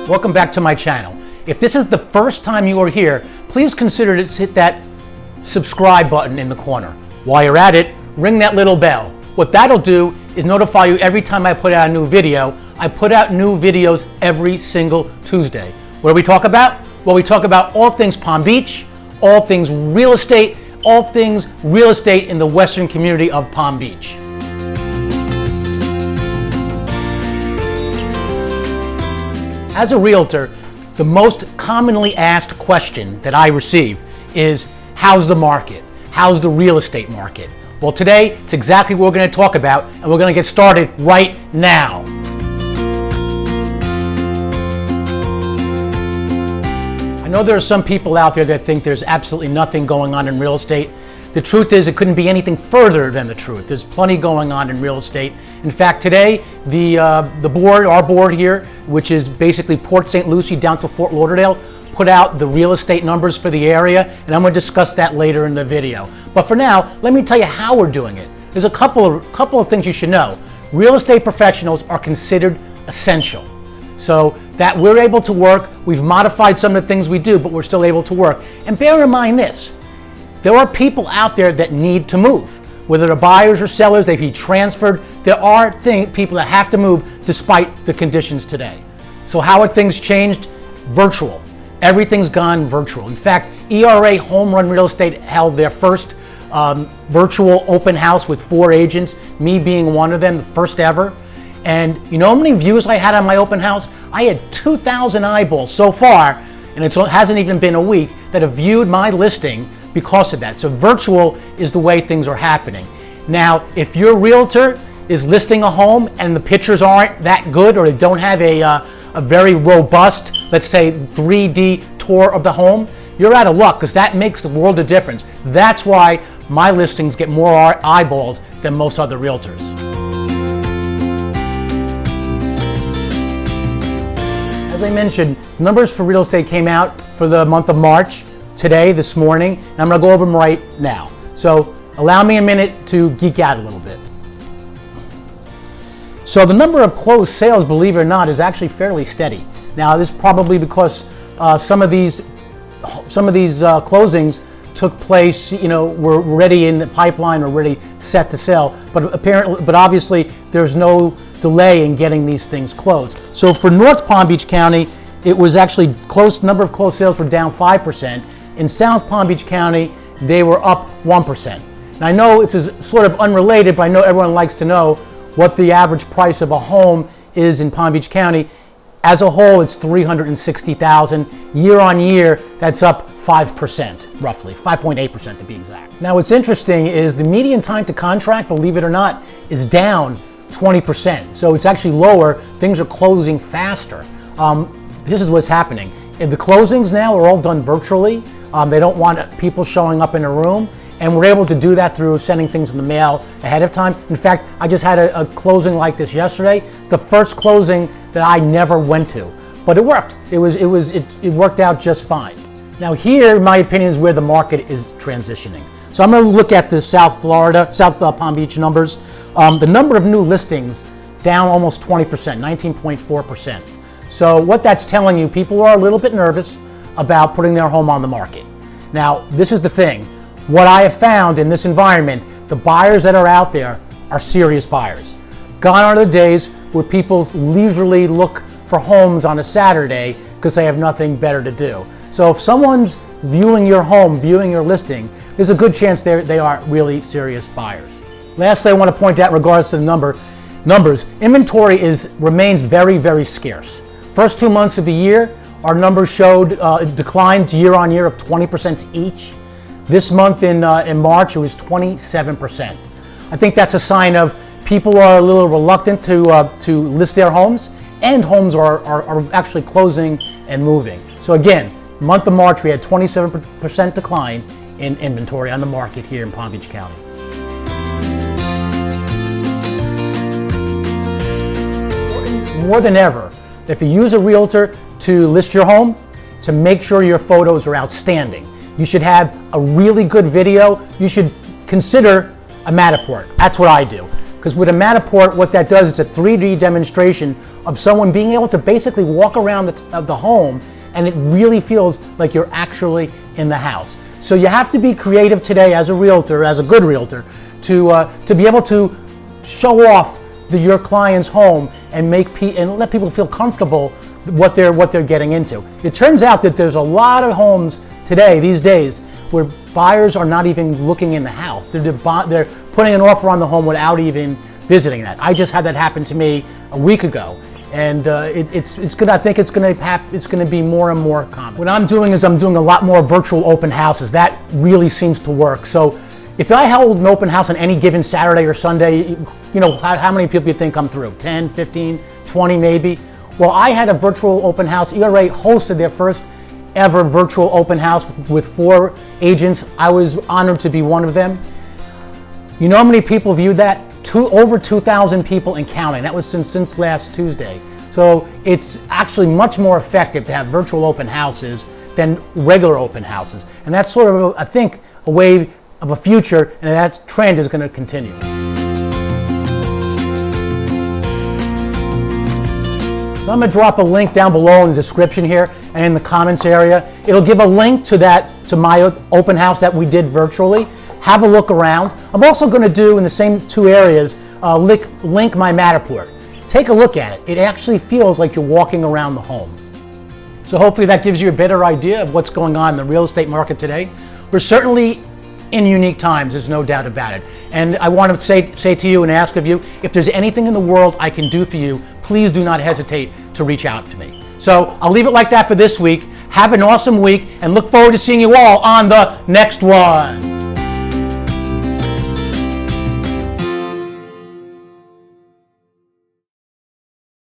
Welcome back to my channel. If this is the first time you are here, please consider to hit that subscribe button in the corner. While you're at it, ring that little bell. What that'll do is notify you every time I put out a new video. I put out new videos every single Tuesday. What do we talk about? Well, we talk about all things Palm Beach, all things real estate in the western community of Palm Beach. As a realtor, the most commonly asked question that I receive is, how's the market? How's the real estate market? Well, today, it's exactly what we're going to talk about, and we're going to get started right now. I know there are some people out there that think there's absolutely nothing going on in real estate. The truth is, it couldn't be anything further than the truth. There's plenty going on in real estate. In fact, today, our board here, which is basically Port St. Lucie down to Fort Lauderdale, put out the real estate numbers for the area, and I'm going to discuss that later in the video. But for now, let me tell you how we're doing it. There's a couple of things you should know. Real estate professionals are considered essential. So that we're able to work, we've modified some of the things we do, but we're still able to work. And bear in mind this, there are people out there that need to move. Whether they're buyers or sellers, they be transferred. There are people that have to move despite the conditions today. So how are things changed? Virtual. Everything's gone virtual. In fact, ERA Home Run Real Estate held their first virtual open house with 4 agents, me being one of them, the first ever. And you know how many views I had on my open house? I had 2,000 eyeballs so far, and it hasn't even been a week, that have viewed my listing because of that. So virtual is the way things are happening. Now, if your realtor is listing a home and the pictures aren't that good, or they don't have a very robust, let's say 3D tour of the home, you're out of luck, because that makes the world of difference. That's why my listings get more eyeballs than most other realtors. As I mentioned, numbers for real estate came out for the month of March today, this morning, and I'm going to go over them right now. So allow me a minute to geek out a little bit. So the number of closed sales, believe it or not, is actually fairly steady. Now, this is probably because some of these closings took place, were ready in the pipeline or ready set to sell. But obviously, there's no delay in getting these things closed. So for North Palm Beach County, it was actually number of closed sales were down 5%. In South Palm Beach County, they were up 1%. Now, I know it's sort of unrelated, but I know everyone likes to know what the average price of a home is in Palm Beach County. As a whole, it's $360,000. Year on year, that's up 5%, roughly, 5.8% to be exact. Now, what's interesting is the median time to contract, believe it or not, is down 20%. So it's actually lower. Things are closing faster. This is what's happening. The closings now are all done virtually. They don't want people showing up in a room, and we're able to do that through sending things in the mail ahead of time. In fact, I just had a closing like this yesterday. It's the first closing that I never went to, but it worked. It worked out just fine. Now here, in my opinion, is where the market is transitioning. So I'm going to look at the South Palm Beach numbers. The number of new listings down almost 20%, 19.4%. So what that's telling you, people are a little bit nervous about putting their home on the market. Now, this is the thing. What I have found in this environment, the buyers that are out there are serious buyers. Gone are the days where people leisurely look for homes on a Saturday because they have nothing better to do. So if someone's viewing your home, viewing your listing, there's a good chance they are really serious buyers. Lastly, I want to point out in regards to the numbers, inventory remains very, very scarce. First 2 months of the year, our numbers showed declines year on year of 20% each. This month in March, it was 27%. I think that's a sign of people are a little reluctant to list their homes, and homes are actually closing and moving. So again, month of March, we had 27% decline in inventory on the market here in Palm Beach County. More than ever, if you use a realtor to list your home, to make sure your photos are outstanding. You should have a really good video. You should consider a Matterport. That's what I do. Because with a Matterport, what that does is a 3D demonstration of someone being able to basically walk around the home, and it really feels like you're actually in the house. So you have to be creative today as a realtor, as a good realtor, to be able to show off your client's home and let people feel comfortable what they're getting into. It turns out that there's a lot of homes today, these days, where buyers are not even looking in the house. They're putting an offer on the home without even visiting that. I just had that happen to me a week ago, and it's good. I think it's going to be more and more common. What I'm doing is I'm doing a lot more virtual open houses. That really seems to work. So if I held an open house on any given Saturday or Sunday, you know, how many people you think come through? 10, 15, 20 maybe? Well, I had a virtual open house. ERA hosted their first ever virtual open house with 4 agents. I was honored to be one of them. You know how many people viewed that? Over 2,000 people and counting. That was since last Tuesday. So it's actually much more effective to have virtual open houses than regular open houses. And that's sort of, I think, a way of a future, and that trend is going to continue. So I'm going to drop a link down below in the description here and in the comments area. It'll give a link to my open house that we did virtually. Have a look around. I'm also going to do, in the same 2 areas, link my Matterport. Take a look at it. It actually feels like you're walking around the home. So hopefully that gives you a better idea of what's going on in the real estate market today. We're certainly in unique times, there's no doubt about it. And I want to say to you and ask of you, if there's anything in the world I can do for you, please do not hesitate to reach out to me. So I'll leave it like that for this week. Have an awesome week, and look forward to seeing you all on the next one.